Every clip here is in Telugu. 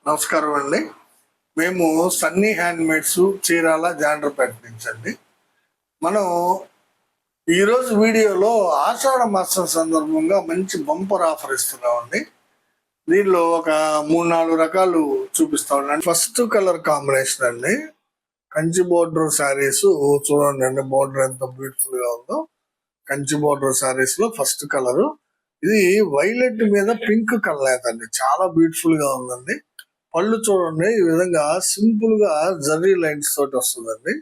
నమస్కారం అండి. మేము సన్నీ హ్యాండ్మేడ్స్ చీరాల జాండ్రపేట నుంచి అండి. మనం ఈరోజు వీడియోలో ఆషాఢ మాసం సందర్భంగా మంచి బంపర్ ఆఫర్ ఇస్తున్నామండి. దీనిలో ఒక 3-4 రకాలు చూపిస్తామండి. ఫస్ట్ కలర్ కాంబినేషన్ అండి, కంచి బోర్డర్ శారీస్. చూడండి అండి, బోర్డర్ ఎంత బ్యూటిఫుల్ గా ఉందో. కంచి బోర్డర్ శారీస్ లో ఫస్ట్ కలరు ఇది వైలెట్ మీద పింక్ కలర్ అండి, చాలా బ్యూటిఫుల్ గా ఉందండి. పళ్ళు చూడండి, ఈ విధంగా సింపుల్ గా జర్రీ లైన్స్ తోటి వస్తుందండి.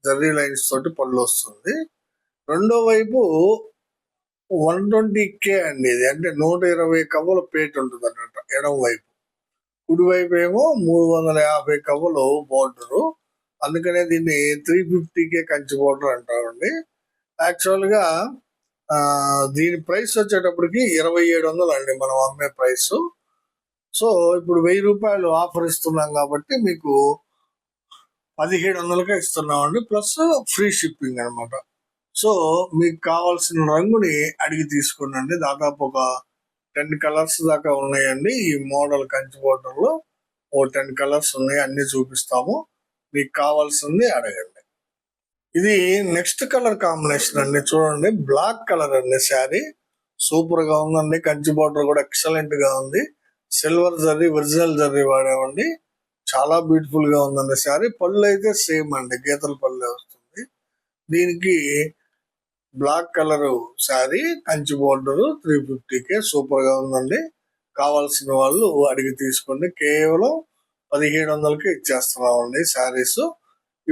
జర్రీ లైన్స్ తోటి పళ్ళు వస్తుంది. రెండో వైపు 120K అండి, ఇది అంటే 120 కవ్వల పేట ఉంటుంది అన్నమాట ఎడమ వైపు. కుడి వైపు ఏమో 350 కవ్వలు బోర్డరు. అందుకనే దీన్ని 350K కంచి బోర్డర్ అంటామండి. యాక్చువల్ గా దీని ప్రైస్ వచ్చేటప్పటికి 2700 అండి మనం అమ్మే ప్రైస్. సో ఇప్పుడు 1000 రూపాయలు ఆఫర్ ఇస్తున్నాం కాబట్టి మీకు 1700కే ఇస్తున్నామండి, ప్లస్ ఫ్రీ షిప్పింగ్ అనమాట. సో మీకు కావాల్సిన రంగుని అడిగి తీసుకోండి. దాదాపు ఒక 10 కలర్స్ దాకా ఉన్నాయండి ఈ మోడల్ కంచి బోర్డర్ లో. 10 కలర్స్ ఉన్నాయి, అన్ని చూపిస్తాము. మీకు కావాల్సింది అడగండి. ఇది నెక్స్ట్ కలర్ కాంబినేషన్ అండి. చూడండి, బ్లాక్ కలర్ అండి. శారీ సూపర్ గా ఉందండి. కంచి బోర్డర్ కూడా ఎక్సలెంట్ గా ఉంది. సిల్వర్ జర్రీ, ఒరిజినల్ జర్రీ వాడామండి. చాలా బ్యూటిఫుల్ గా ఉందండి శారీ. పళ్ళు అయితే సేమ్ అండి, గీతల పళ్ళు వస్తుంది. దీనికి black colour sari, Kanchi border, 350K. Super గా ఉందండి. కావాల్సిన వాళ్ళు అడిగి తీసుకోండి. కేవలం 1700కే ఇచ్చేస్తున్నామండి శారీస్.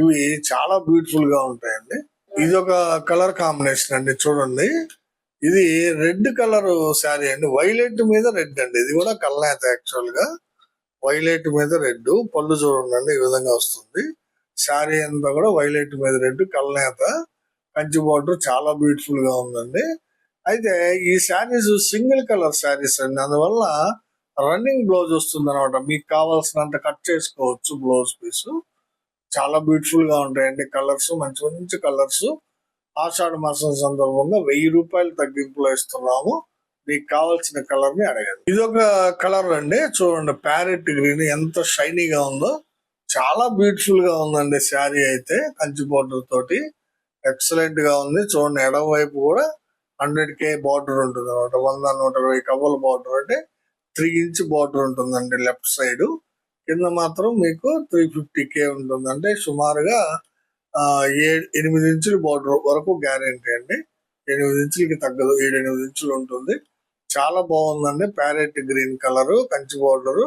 ఇవి చాలా బ్యూటిఫుల్ గా ఉంటాయండి. ఇది ఒక కలర్ కాంబినేషన్ అండి. చూడండి, ఇది రెడ్ కలర్ శారీ అండి. వైలెట్ మీద రెడ్ అండి. ఇది కూడా కల్నేత. యాక్చువల్ గా వైలెట్ మీద రెడ్. పళ్ళు చూడండి, ఈ విధంగా వస్తుంది. శారీ అంతా కూడా వైలెట్ మీద రెడ్, కల్నేత, కంచి బోర్డర్. చాలా బ్యూటిఫుల్ గా ఉందండి. అయితే ఈ శారీస్ సింగిల్ కలర్ శారీస్ అండి, అందువల్ల రన్నింగ్ బ్లౌజ్ వస్తుంది అనమాట. మీకు కావాల్సినంత కట్ చేసుకోవచ్చు బ్లౌజ్ పీస్. చాలా బ్యూటిఫుల్ గా ఉంటాయండి కలర్స్, మంచి మంచి కలర్స్. ఆషాఢ మాసం సందర్భంగా 1000 రూపాయలు తగ్గింపులో ఇస్తున్నాము. మీకు కావాల్సిన కలర్ ని అడగండి. ఇది ఒక కలర్ అండి. చూడండి, ప్యారెట్ గ్రీన్ ఎంత షైనీగా ఉందో. చాలా బ్యూటిఫుల్ గా ఉందండి శారీ అయితే. కంచి బోర్డర్ తోటి ఎక్సలెంట్ గా ఉంది. చూడండి, ఎడమ వైపు కూడా 100K బార్డర్ ఉంటుంది అనమాట. 100-120 కవ్వల బార్డర్, అంటే 3 ఇంచ్ బార్డర్ ఉంటుందండి లెఫ్ట్ సైడ్. కింద మాత్రం మీకు 350K ఉంటుంది. అంటే సుమారుగా 8 ఇంచుల బార్డర్ వరకు గ్యారెంటీ అండి. 8 ఇంచులకి తగ్గదు, 7-8 ఇంచులు ఉంటుంది. చాలా బాగుందండి. Parrot green colour, Kanchi border,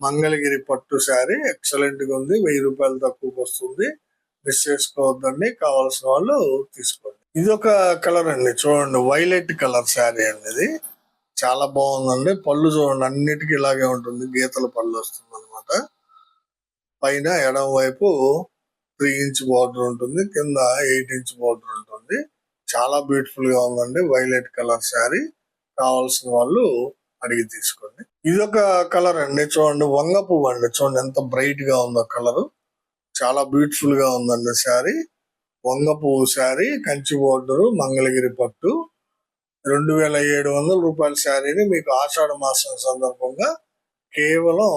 Mangalagiri పట్టు శారీ ఎక్సలెంట్ గా ఉంది. 1000 రూపాయలు తక్కువకి వస్తుంది. మిస్ చేసుకోవద్దండి. కావాల్సిన వాళ్ళు తీసుకోండి. ఇది ఒక కలర్ అండి. చూడండి, వైలెట్ కలర్ శారీ అండి. ఇది చాలా బాగుందండి. పళ్ళు చూడండి, అన్నిటికీ ఇలాగే ఉంటుంది, గీతల పళ్ళు వస్తుంది అనమాట. పైన ఎడమ వైపు 3 ఇంచ్ బార్డర్ ఉంటుంది, కింద 8 ఇంచ్ బార్డర్ ఉంటుంది. చాలా బ్యూటిఫుల్ గా ఉందండి. Violet colour sari. కావాల్సిన వాళ్ళు అడిగి తీసుకోండి. ఇది ఒక కలర్ అండి. చూడండి, వంగ పువ్వు అండి. చూడండి ఎంత బ్రైట్ గా ఉందో కలర్. చాలా బ్యూటిఫుల్ గా ఉందండి శారీ. వంగ పువ్వు శారీ, కంచి బోర్డర్, మంగళగిరి పట్టు. 2700 రూపాయల శారీని మీకు ఆషాఢ మాసం సందర్భంగా కేవలం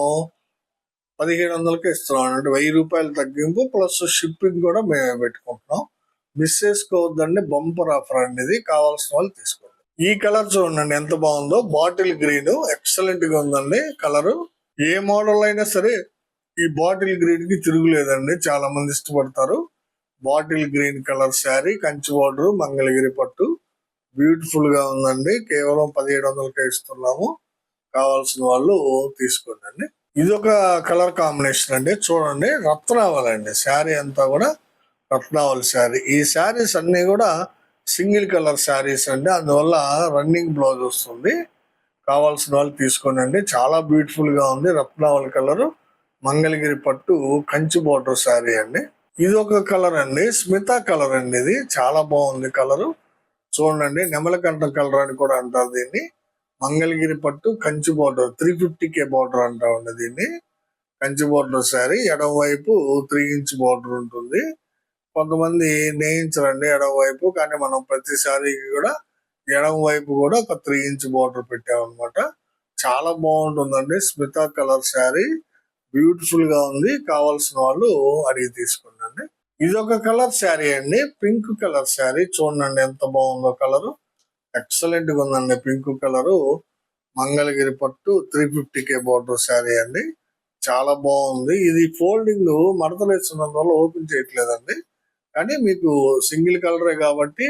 1700కే ఇస్తున్నాం. అంటే 1000 రూపాయలు తగ్గింపు, ప్లస్ షిప్పింగ్ కూడా మేమే పెట్టుకుంటున్నాం. మిస్ చేసుకోవద్దండి, బంపర్ ఆఫర్ అండి ఇది. కావాల్సిన వాళ్ళు తీసుకోండి. ఈ కలర్ చూడండి ఎంత బాగుందో. బాటిల్ గ్రీన్ ఎక్సలెంట్ గా ఉందండి కలర్. ఏ మోడల్ అయినా సరే ఈ బాటిల్ గ్రీన్ కి తిరుగులేదండి, చాలా మంది ఇష్టపడతారు. Bottle green colour sari, Kanchi border, Mangalagiri పట్టు. బ్యూటిఫుల్ గా ఉందండి. కేవలం 1700కే ఇస్తున్నాము. కావాల్సిన వాళ్ళు తీసుకోండి. ఇది ఒక కలర్ కాంబినేషన్ అండి. చూడండి, రత్నావళి అండి. శారీ అంతా కూడా రత్నావళి శారీ. ఈ శారీస్ అన్ని కూడా సింగిల్ కలర్ శారీస్ అండి, అందువల్ల రన్నింగ్ బ్లౌజ్ వస్తుంది. కావాల్సిన వాళ్ళు తీసుకోండి. చాలా బ్యూటిఫుల్ గా ఉంది. రత్నావళి కలర్, మంగళగిరి పట్టు, కంచి బోర్డర్ శారీ అండి. ఇది ఒక కలర్ అండి, స్మితా కలర్ అండి. ఇది చాలా బాగుంది కలరు. చూడండి, నెమలకంఠ కలర్ అని కూడా అంటారు దీన్ని. మంగళగిరి పట్టు, కంచి బోర్డర్, 350K బార్డర్ అంటామండి దీన్ని. కంచి బోర్డర్ శారీ. ఎడమ వైపు 3 ఇంచ్ బార్డర్ ఉంటుంది. కొంతమంది నేయించరండి ఎడమ వైపు, కానీ మనం ప్రతి శారీకి కూడా ఎడమ వైపు కూడా ఒక 3 ఇంచ్ బార్డర్ పెట్టామన్నమాట. చాలా బాగుంటుందండి. స్మితా కలర్ శారీ, బ్యూటిఫుల్ గా ఉంది. కావాల్సిన వాళ్ళు అడిగి తీసుకోండి. ఇది ఒక కలర్ శారీ అండి, పింక్ కలర్ శారీ. చూడండి ఎంత బాగుందో కలరు. ఎక్సలెంట్ గా ఉందండి పింక్ కలరు. మంగళగిరి పట్టు 350K బోర్డర్ శారీ అండి. చాలా బాగుంది. ఇది ఫోల్డింగ్ మడతలు వేస్తున్నందు వల్ల ఓపెన్ చేయట్లేదండి. కానీ మీకు సింగిల్ కలరే కాబట్టి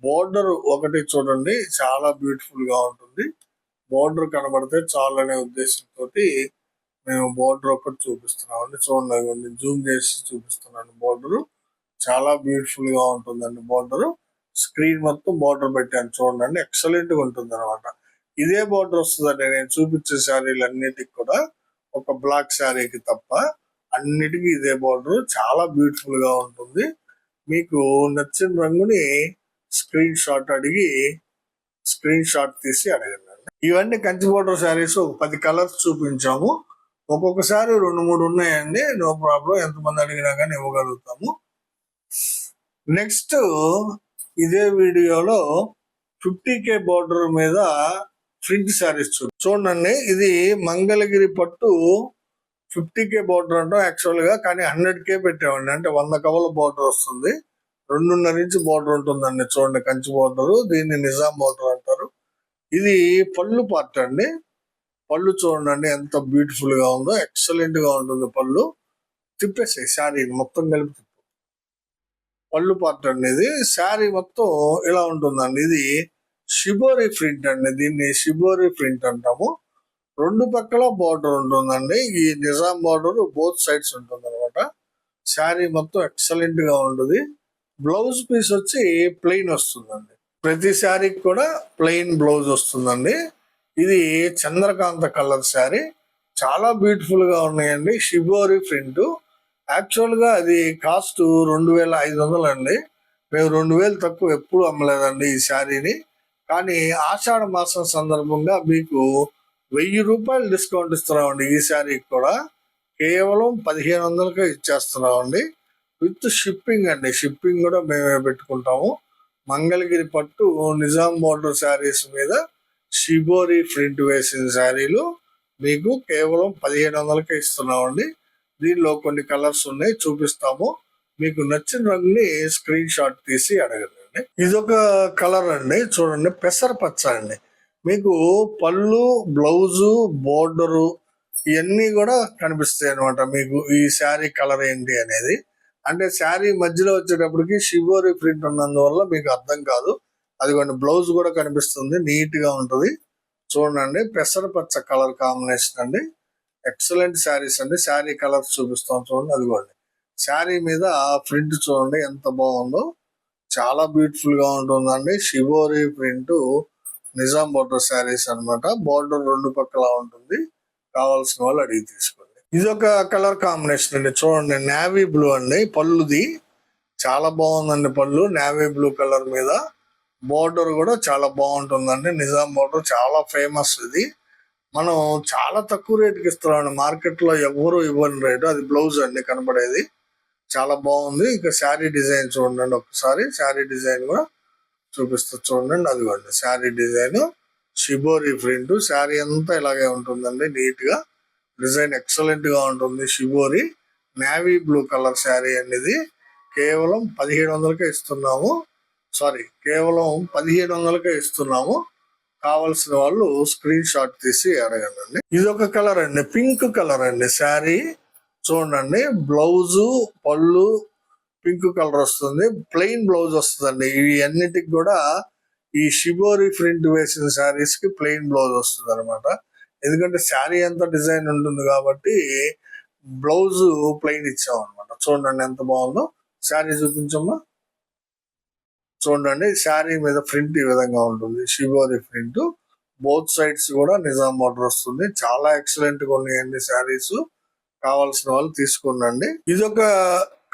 బోర్డర్ ఒకటి చూడండి, చాలా బ్యూటిఫుల్ గా ఉంటుంది. బోర్డర్ కనబడితే చాలనే ఉద్దేశంతో మేము బోర్డర్ ఒకటి చూపిస్తున్నామండి. చూడండి, జూమ్ చేసి చూపిస్తున్నాను. బోర్డర్ చాలా బ్యూటిఫుల్ గా ఉంటుందండి. బోర్డర్ స్క్రీన్ మొత్తం బోర్డర్ పెట్టాను చూడండి, ఎక్సలెంట్ గా ఉంటుంది అనమాట. ఇదే బోర్డర్ వస్తుందండి నేను చూపించే శారీలు అన్నిటికి కూడా, ఒక బ్లాక్ శారీకి తప్ప అన్నిటికీ ఇదే బోర్డర్. చాలా బ్యూటిఫుల్ గా ఉంటుంది. మీకు నచ్చిన రంగుని స్క్రీన్ షాట్ తీసి అడగండి. ఇవన్నీ కంచి బోర్డర్ శారీస్ ఒక 10 కలర్స్ చూపించాము. ఒక్కొక్కసారి 2-3 ఉన్నాయండి. నో ప్రాబ్లం, ఎంతమంది అడిగినా కానీ ఇవ్వగలుగుతాము. నెక్స్ట్ ఇదే వీడియోలో 50K బోర్డర్ మీద ప్రింట్ శారీస్ చూడండి. ఇది మంగళగిరి పట్టు 50K బోర్డర్ అంటాం యాక్చువల్ గా, కానీ 100K పెట్టామండి. అంటే 100 కవల బోర్డర్ వస్తుంది. 2.5 ఇంచ్ బోర్డర్ ఉంటుందండి. చూడండి కంచి బోర్డర్, దీన్ని నిజాం బోర్డర్ అంటారు. ఇది పళ్ళు పార్ట్ అండి. పళ్ళు చూడండి ఎంత బ్యూటిఫుల్ గా ఉందో, ఎక్సలెంట్ గా ఉంటుంది పళ్ళు. తిప్పేసాయి శారీ మొత్తం కలిపి తిప్పు. పళ్ళు పార్ట్ అండి. ఇది శారీ మొత్తం ఇలా ఉంటుందండి. ఇది షిబోరి ప్రింట్ అండి. దీన్ని షిబోరి ప్రింట్ అంటాము. 2 పక్కల బార్డర్ ఉంటుందండి. ఈ నిజాం బార్డర్ బోత్ సైడ్స్ ఉంటుంది అనమాట. శారీ మొత్తం ఎక్సలెంట్ గా ఉంటుంది. బ్లౌజ్ పీస్ వచ్చి ప్లెయిన్ వస్తుందండి. ప్రతి శారీకి కూడా ప్లెయిన్ బ్లౌజ్ వస్తుందండి. ఇది చంద్రకాంత కలర్ శారీ. చాలా బ్యూటిఫుల్ గా ఉన్నాయండి. Shibori print. యాక్చువల్ గా అది కాస్ట్ 2500 అండి. మేము 2000 తక్కువ ఎప్పుడు అమ్మలేదండి ఈ శారీని. కానీ ఆషాఢ మాసం సందర్భంగా మీకు 1000 రూపాయలు డిస్కౌంట్ ఇస్తున్నామండి. ఈ శారీకి కూడా కేవలం 1500కే ఇచ్చేస్తున్నామండి. విత్ షిప్పింగ్ అండి. షిప్పింగ్ కూడా మేమే పెట్టుకుంటాము. మంగళగిరి పట్టు నిజాం బోర్డర్ శారీస్ మీద షిబోరి ప్రింట్ వేసిన శారీలు మీకు కేవలం 1500కే ఇస్తున్నామండి. దీనిలో కొన్ని కలర్స్ ఉన్నాయి, చూపిస్తాము. మీకు నచ్చిన రంగుని స్క్రీన్ షాట్ తీసి అడగండి. ఇదొక కలర్ అండి. చూడండి పెసర పచ్చ అండి. మీకు పళ్ళు, బ్లౌజు, బోర్డరు ఇవన్నీ కూడా కనిపిస్తాయి అనమాట. మీకు ఈ శారీ కలర్ ఏంటి అనేది. అంటే శారీ మధ్యలో వచ్చేటప్పటికి షిబోరి ప్రింట్ ఉన్నందువల్ల మీకు అర్థం కాదు. అదిగోండి బ్లౌజ్ కూడా కనిపిస్తుంది, నీట్ గా ఉంటుంది. చూడండి పెసర పచ్చ కలర్ కాంబినేషన్ అండి. ఎక్సలెంట్ శారీస్ అండి. శారీ కలర్స్ చూపిస్తాం చూడండి. అదిగోండి శారీ మీద ప్రింట్ చూడండి ఎంత బాగుందో. చాలా బ్యూటిఫుల్ గా ఉంటుందండి. Shibori print Nizam border saris అనమాట. బోర్డర్ 2 పక్కల ఉంటుంది. కావాల్సిన వాళ్ళు అడిగి తీసుకోండి. ఇది ఒక కలర్ కాంబినేషన్ అండి. చూడండి నేవీ బ్లూ అండి. పళ్ళుది చాలా బాగుందండి. పళ్ళు నేవీ బ్లూ కలర్ మీద బోర్డర్ కూడా చాలా బాగుంటుందండి. నిజాం బోర్డర్ చాలా ఫేమస్. ఇది మనం చాలా తక్కువ రేటుకి ఇస్తున్నామండి. మార్కెట్ లో ఎవరు ఇవ్వని రేటు. అది బ్లౌజ్ అండి కనబడేది. చాలా బాగుంది. ఇక శారీ డిజైన్ చూడండి ఒకసారి. శారీ డిజైన్ కూడా చూపిస్తా చూడండి. అదిగోండి sari design shibori print. Sari అంతా ఇలాగే ఉంటుందండి. నీట్ గా డిజైన్ ఎక్సలెంట్ గా ఉంటుంది. Shibori navy blue colour sari అనేది కేవలం 1700కే ఇస్తున్నాము. కేవలం 1500కే ఇస్తున్నాము. కావలసిన వాళ్ళు స్క్రీన్ షాట్ తీసి అడగండి. ఇది ఒక కలర్ అండి, పింక్ కలర్ అండి శారీ. చూడండి బ్లౌజు, పళ్ళు పింక్ కలర్ వస్తుంది. ప్లెయిన్ బ్లౌజ్ వస్తుందండి. ఇవి అన్నిటికి కూడా ఈ షిబోరి ప్రింట్ వేసిన శారీస్ కి ప్లెయిన్ బ్లౌజ్ వస్తుంది అనమాట. ఎందుకంటే శారీ అంతా డిజైన్ ఉంటుంది కాబట్టి బ్లౌజ్ ప్లెయిన్ ఇచ్చాం అనమాట. చూడండి ఎంత బాగుందో. శారీ చూపించమ్మా. చూడండి శారీ మీద ప్రింట్ ఈ విధంగా ఉంటుంది. Shibori print. బోత్ సైడ్స్ కూడా నిజాం బోర్డర్ వస్తుంది. చాలా ఎక్సలెంట్ గా ఉన్నాయండి శారీస్. కావాల్సిన వాళ్ళు తీసుకోండి. ఇది ఒక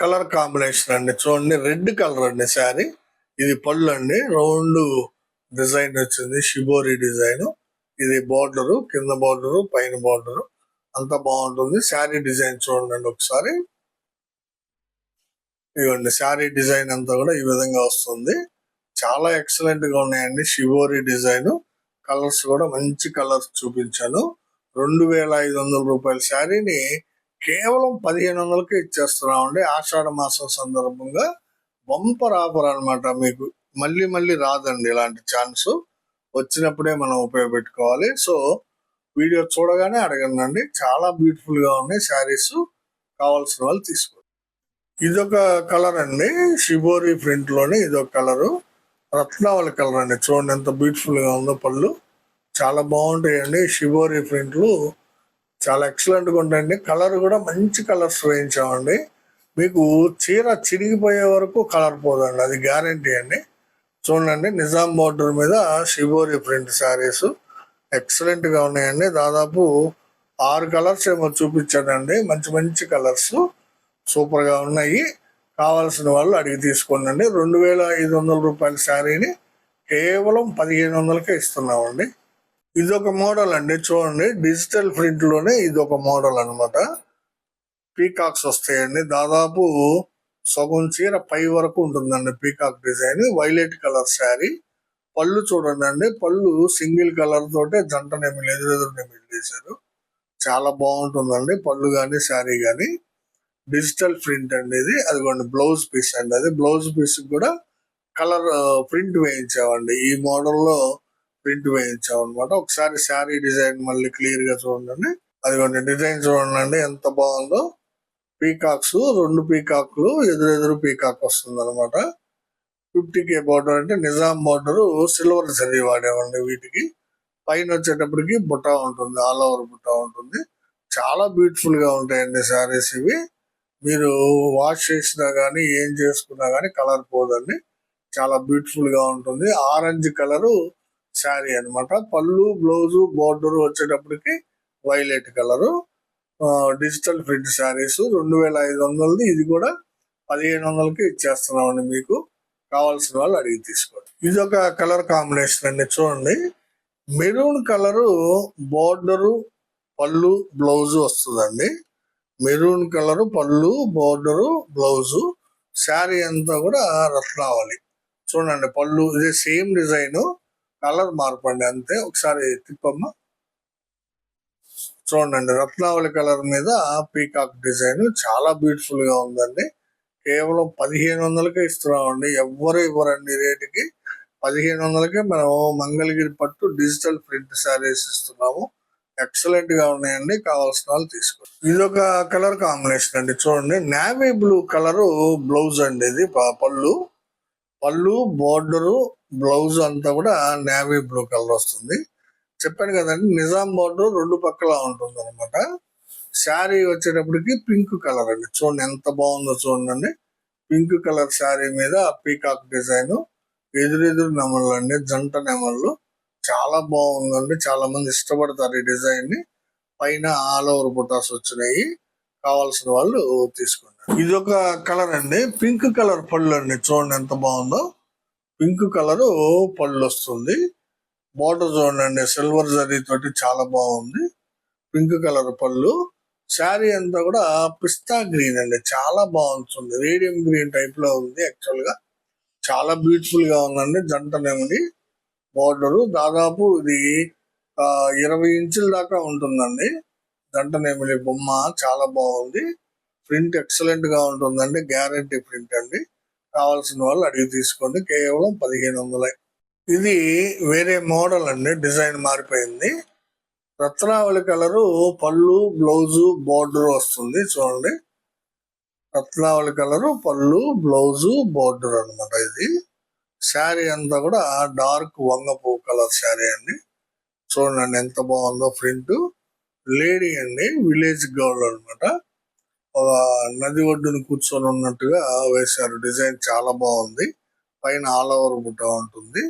కలర్ కాంబినేషన్ అండి. చూడండి రెడ్ కలర్ అండి శారీ. ఇది పళ్ళు అండి. రౌండ్ డిజైన్ వచ్చింది, షిబోరి డిజైన్. ఇది బోర్డరు, కింద బోర్డరు, పైన బోర్డరు అంతా బాగుంటుంది. శారీ డిజైన్ చూడండి ఒకసారి. ఇవ్వండి శారీ డిజైన్ అంతా కూడా ఈ విధంగా వస్తుంది. చాలా ఎక్సలెంట్ గా ఉన్నాయండి షిబోరి డిజైన్. కలర్స్ కూడా మంచి కలర్స్ చూపించాను. 2500 రూపాయల శారీని కేవలం 1500కి ఇచ్చేస్తున్నామండి. ఆషాఢ మాసం సందర్భంగా బంపర్ ఆఫర్ అన్నమాట. మీకు మళ్ళీ మళ్ళీ రాదండి ఇలాంటి ఛాన్స్. వచ్చినప్పుడే మనం ఉపయోగపెట్టుకోవాలి. సో వీడియో చూడగానే అడగండి. చాలా బ్యూటిఫుల్ గా ఉన్నాయి శారీస్. కావాల్సిన వాళ్ళు తీసుకోండి. ఇదొక కలర్ అండి, షిబోరి ప్రింట్ లోనే ఇదొక కలరు, రత్నావళి కలర్ అండి. చూడండి ఎంత బ్యూటిఫుల్ గా ఉందో. పళ్ళు చాలా బాగుంటాయండి. షిబోరి ప్రింట్లు చాలా ఎక్సలెంట్ గా ఉంటాయండి. కలర్ కూడా మంచి కలర్స్ వేయించామండి. మీకు చీర చిరిగిపోయే వరకు కలర్ పోదండి, అది గ్యారంటీ అండి. చూడండి, నిజాం బోర్డర్ మీద షిబోరి ప్రింట్ శారీస్ ఎక్సలెంట్ గా ఉన్నాయండి. దాదాపు 6 కలర్స్ ఏమో చూపించాడండి. మంచి మంచి కలర్స్ సూపర్ గా ఉన్నాయి. కావాల్సిన వాళ్ళు అడిగి తీసుకోండి. 2500 రూపాయల శారీని కేవలం 1500కే ఇస్తున్నామండి. ఇదొక మోడల్ అండి. చూడండి, డిజిటల్ ప్రింట్ లోనే ఇదొక మోడల్ అన్నమాట. పీకాక్స్ వస్తాయండి. దాదాపు సగం చీర పై వరకు ఉంటుందండి peacock design. Violet colour sari. పళ్ళు చూడండి, పళ్ళు సింగిల్ కలర్ తోటే జంట నెమిలి, ఎదురెదురు నెమిలి చేశారు. చాలా బాగుంటుందండి పళ్ళు గాని శారీ గాని. డిజిటల్ ప్రింట్ అండి ఇది. అదిగోండి బ్లౌజ్ పీస్ అండి. అది బ్లౌజ్ పీస్ కూడా కలర్ ప్రింట్ వేయించామండి. ఈ మోడల్లో ప్రింట్ వేయించాం అనమాట. ఒకసారి శారీ డిజైన్ మళ్ళీ క్లియర్ గా చూడండి. అదిగోండి డిజైన్ చూడండి ఎంత బాగుందో. పీకాక్స్, 2 పీకాక్లు, ఎదురెదురు పీకాక్ వస్తుంది అనమాట. 50K బార్డర్ అంటే నిజాం బార్డర్, సిల్వర్ జరీ వాడామండి వీటికి. పైన వచ్చేటప్పటికి బుట్ట ఉంటుంది, ఆల్ ఓవర్ బుట్ట ఉంటుంది. చాలా బ్యూటిఫుల్ గా ఉంటాయండి శారీస్ ఇవి. మీరు వాష్ చేసినా గానీ ఏం చేసుకున్నా గానీ కలర్ పోదండి. చాలా బ్యూటిఫుల్ గా ఉంటుంది. ఆరెంజ్ కలరు శారీ అన్నమాట. పళ్ళు, బ్లౌజు, బోర్డర్ వచ్చేటప్పటికి violet colour. Digital print saris 2500. ఇది కూడా 1500కి ఇచ్చేస్తున్నామండి. మీకు కావాల్సిన వాళ్ళు అడిగి తీసుకోండి. ఇది ఒక కలర్ కాంబినేషన్ అండి. చూడండి, మెరూన్ కలరు బోర్డరు, పళ్ళు, బ్లౌజు వస్తుందండి. మెరూన్ కలర్ పళ్ళు, బోర్డరు, బ్లౌజు. శారీ అంతా కూడా రత్నావళి. చూడండి, పళ్ళు ఇదే సేమ్ డిజైన్, కలర్ మార్పండి అంతే. ఒకసారి తిప్పమ్మా. చూడండి, రత్నావళి కలర్ మీద పీకాక్ డిజైన్ చాలా బ్యూటిఫుల్ గా ఉందండి. కేవలం 1500కే ఇస్తున్నామండి. ఎవ్వరు ఇవ్వరండి రేటుకి. 1500కే మనం మంగళగిరి పట్టు డిజిటల్ ప్రింట్ శారీస్ ఇస్తున్నాము. ఎక్సలెంట్ గా ఉన్నాయండి. కావాల్సిన వాళ్ళు తీసుకోండి. ఇది ఒక కలర్ కాంబినేషన్ అండి. చూడండి, నేవీ బ్లూ కలర్ బ్లౌజ్ అండి. ఇది పళ్ళు, బోర్డరు, బ్లౌజ్ అంతా కూడా నేవీ బ్లూ కలర్ వస్తుంది. చెప్పాను కదండి, నిజాం బోర్డర్ 2 పక్కల ఉంటుంది అనమాట. శారీ వచ్చేటప్పటికి పింక్ కలర్ అండి. చూడండి ఎంత బాగుందో చూడండి. పింక్ కలర్ శారీ మీద పీకాక్ డిజైన్, ఎదురెదురు నెమళ్ళు అండి, జంట నెమళ్ళు. చాలా బాగుందండి. చాలా మంది ఇష్టపడతారు ఈ డిజైన్ ని. పైన ఆల్ ఓవర్ బుటాస్ వచ్చినాయి. కావాల్సిన వాళ్ళు తీసుకోండి. ఇది ఒక కలర్ అండి, పింక్ కలర్ పళ్ళు అండి. చూడండి ఎంత బాగుందో. పింక్ కలర్ పళ్ళు వస్తుంది. బోర్డర్ చూడండి, సిల్వర్ జరీ తోటి చాలా బాగుంది. పింక్ కలర్ పళ్ళు. శారీ అంతా కూడా పిస్తా గ్రీన్ అండి. చాలా బాగుంటుంది. రేడియం గ్రీన్ టైప్ లో ఉంది యాక్చువల్ గా. చాలా బ్యూటిఫుల్ గా ఉందండి. జంట నెమలి బోర్డరు. దాదాపు ఇది 20 ఇంచుల దాకా ఉంటుందండి. జంట నెమలి బొమ్మ చాలా బాగుంది. ప్రింట్ ఎక్సలెంట్ గా ఉంటుందండి. గ్యారంటీ ప్రింట్ అండి. కావాల్సిన వాళ్ళు అడిగి తీసుకోండి. కేవలం 1500. ఇది వేరే మోడల్ అండి. డిజైన్ మారిపోయింది. రత్నావళి కలరు పళ్ళు, బ్లౌజు, బోర్డర్ వస్తుంది. చూడండి, రత్నావళి కలరు పళ్ళు, బ్లౌజు, బోర్డర్ అనమాట. ఇది శారీ అంతా కూడా డార్క్ వంగపూ కలర్ శారీ అండి. చూడండి ఎంత బాగుందో ప్రింట్. లేడీ అండి, విలేజ్ గర్ల్ అనమాట. ఒక నది ఒడ్డును కూర్చొని ఉన్నట్టుగా వేశారు. డిజైన్ చాలా బాగుంది. పైన ఆల్ ఓవర్ బుట్ట ఉంటుంది.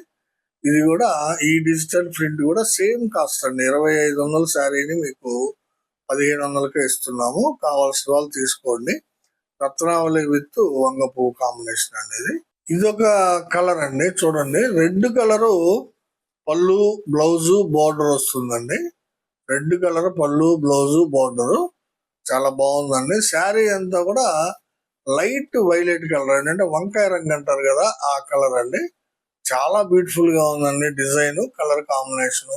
ఇది కూడా ఈ డిజిటల్ ప్రింట్ కూడా సేమ్ కాస్ట్ అండి. 2500 శారీని మీకు 1500కే ఇస్తున్నాము. కావాల్సిన వాళ్ళు తీసుకోండి. రత్నావళి విత్ వంగ పువ్వు కాంబినేషన్ అండి. ఇది ఒక కలర్ అండి. చూడండి, రెడ్ కలరు పళ్ళు, బ్లౌజు, బోర్డర్ వస్తుందండి. రెడ్ కలర్ పళ్ళు, బ్లౌజు, బోర్డర్ చాలా బాగుందండి. శారీ అంతా కూడా లైట్ వైలెట్ కలర్ అండి. అంటే వంకాయ రంగు అంటారు కదా, ఆ కలర్ అండి. చాలా బ్యూటిఫుల్ గా ఉందండి. డిజైన్, కలర్ కాంబినేషన్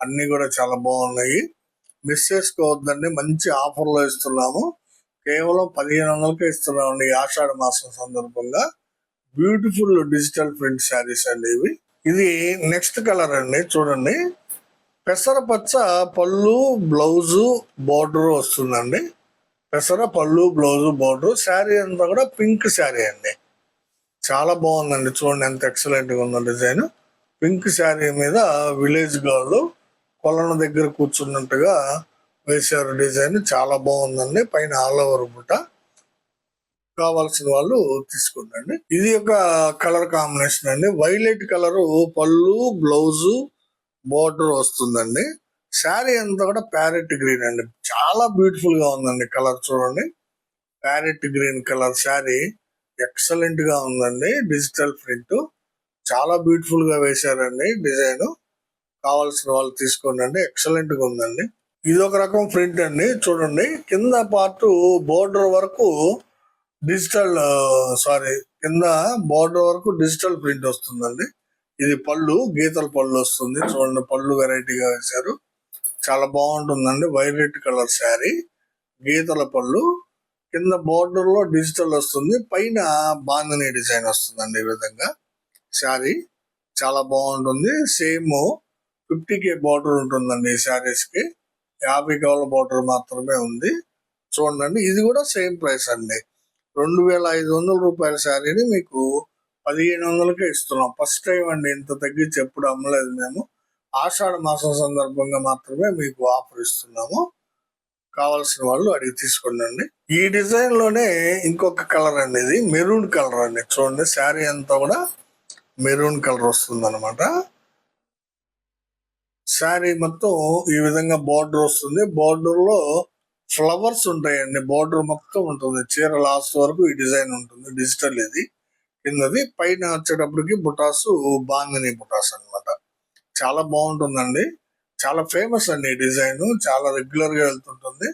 అన్ని కూడా చాలా బాగున్నాయి. మిస్ చేసుకోవద్దండి. మంచి ఆఫర్లో ఇస్తున్నాము. కేవలం 1500కే ఇస్తున్నామండి ఈ ఆషాఢ మాసం సందర్భంగా. బ్యూటిఫుల్ డిజిటల్ ప్రింట్ శారీస్ అండి ఇవి. ఇది నెక్స్ట్ కలర్ అండి, చూడండి. పెసరపచ్చ పళ్ళు, బ్లౌజు, బోర్డర్ వస్తుందండి. పెసర పళ్ళు, బ్లౌజు, బోర్డర్. శారీ అంతా కూడా పింక్ శారీ అండి. చాలా బాగుందండి, చూడండి ఎంత ఎక్సలెంట్ గా ఉందో డిజైన్. పింక్ శారీ మీద విలేజ్ గర్ల్ కొలను దగ్గర కూర్చున్నట్టుగా వేశారు డిజైన్. చాలా బాగుందండి. పైన ఆల్ ఓవర్ బుట్ట. కావాల్సిన వాళ్ళు తీసుకోండి. ఇది ఒక కలర్ కాంబినేషన్ అండి. వైలెట్ కలర్ పళ్ళు, బ్లౌజు, బోర్డర్ వస్తుందండి. శారీ అంతా కూడా ప్యారెట్ గ్రీన్ అండి. చాలా బ్యూటిఫుల్ గా ఉందండి కలర్, చూడండి. Parrot green colour sari excellent గా ఉందండి. డిజిటల్ ప్రింట్ చాలా బ్యూటిఫుల్ గా వేశారండి డిజైన్. కావాల్సిన వాళ్ళు తీసుకోండి. ఎక్సలెంట్ గా ఉందండి. ఇది ఒక రకం ప్రింట్ అండి, చూడండి. కింద పార్ట్ బోర్డర్ వరకు డిజిటల్ కింద బోర్డర్ వరకు డిజిటల్ ప్రింట్ వస్తుందండి. ఇది పళ్ళు, గీతల పళ్ళు వస్తుంది. చూడండి, పళ్ళు వెరైటీగా వేశారు. చాలా బాగుంటుందండి. వైలెట్ కలర్ శారీ, గీతల పళ్ళు, కింద బోర్డర్ లో డిజిటల్ వస్తుంది, పైన బాందని డిజైన్ వస్తుందండి. ఈ విధంగా శారీ చాలా బాగుంటుంది. సేమ్ 50K బార్డర్ ఉంటుందండి ఈ శారీస్ కి. 50 కవల బార్డర్ మాత్రమే ఉంది. చూడండి, ఇది కూడా సేమ్ ప్రైస్ అండి. 2500 రూపాయల శారీని మీకు 1500కే ఇస్తున్నాం. ఫస్ట్ టైం అండి, ఇంత తగ్గించి ఎప్పుడు అమ్మలేదు మేము. ఆషాఢ మాసం సందర్భంగా మాత్రమే మీకు ఆఫర్ ఇస్తున్నాము. కావాల్సిన వాళ్ళు అడిగి తీసుకోండి. ఈ డిజైన్ లోనే ఇంకొక కలర్ అండి, ఇది మెరూన్ కలర్ అండి. చూడండి, శారీ అంతా కూడా మెరూన్ కలర్ వస్తుంది అనమాట. శారీ మొత్తం ఈ విధంగా బార్డర్ వస్తుంది. బార్డర్ లో ఫ్లవర్స్ ఉంటాయండి. బార్డర్ మొత్తం ఉంటుంది. చీర లాస్ట్ వరకు ఈ డిజైన్ ఉంటుంది. డిజిటల్ ఇది కిందది. పైన వచ్చేటప్పటికి బుటాసు బాందని బుటాస్ అన్నమాట. చాలా బాగుంటుందండి. చాలా ఫేమస్ అండి ఈ డిజైన్. చాలా రెగ్యులర్ గా వెళ్తుంటుంది.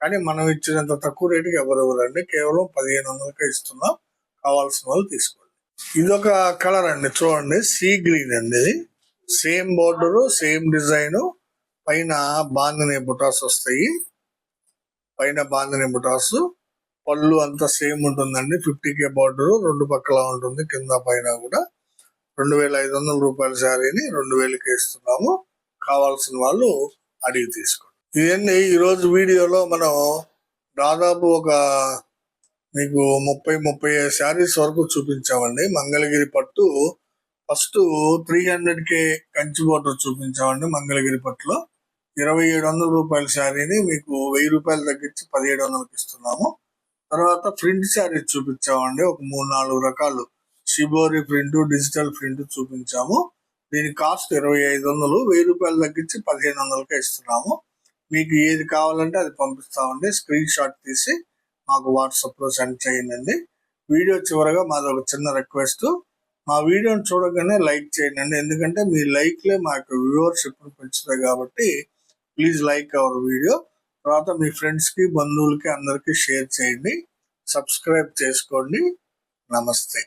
కానీ మనం ఇచ్చినంత తక్కువ రేటుకి ఎవరెవరండి. కేవలం 1500కే ఇస్తున్నాం. కావాల్సిన వాళ్ళు తీసుకోండి. ఇదొక కలర్ అండి, చూడండి. సీ గ్రీన్ అండి. ఇది సేమ్ బోర్డర్, సేమ్ డిజైన్. పైన బాందని బుటాస్ వస్తాయి. పైన బాందని బుటాస్. పళ్ళు అంతా సేమ్ ఉంటుందండి. 50K బార్డర్ రెండు పక్కల ఉంటుంది, కింద పైన కూడా. 2500 రూపాయల శారీని 2000కి ఇస్తున్నాము. కావాల్సిన వాళ్ళు అడిగి తీసుకోండి. ఇవన్నీ ఈరోజు వీడియోలో మనం దాదాపు ఒక మీకు 30-35 శారీస్ వరకు చూపించామండి. మంగళగిరి పట్టు ఫస్ట్ 300K కంచి బోర్డర్ చూపించామండి. మంగళగిరి పట్టులో 2700 రూపాయల శారీని మీకు 1000 రూపాయలు తగ్గించి 1700కి ఇస్తున్నాము. తర్వాత ప్రింట్ శారీ చూపించామండి. ఒక 3-4 రకాలు షిబోరి ప్రింట్, డిజిటల్ ప్రింట్ చూపించాము. దీని కాస్ట్ 2500, 1000 రూపాయలు తగ్గించి 1500కే ఇస్తున్నాము. మీకు ఏది కావాలంటే అది పంపిస్తామండి. స్క్రీన్ షాట్ తీసి మాకు వాట్సాప్ లో సెండ్ చేయండి. వీడియో చివరగా మాది ఒక చిన్న రిక్వెస్ట్. మా వీడియోని చూడగానే లైక్ చేయండి. ఎందుకంటే మీ లైక్లే మాకు వ్యూవర్షిప్ పెంచుతాయి కాబట్టి ప్లీజ్ లైక్ అవర్ వీడియో. తర్వాత మీ ఫ్రెండ్స్ కి, బంధువులకి అందరికి షేర్ చేయండి. సబ్స్క్రైబ్ చేసుకోండి. నమస్తే.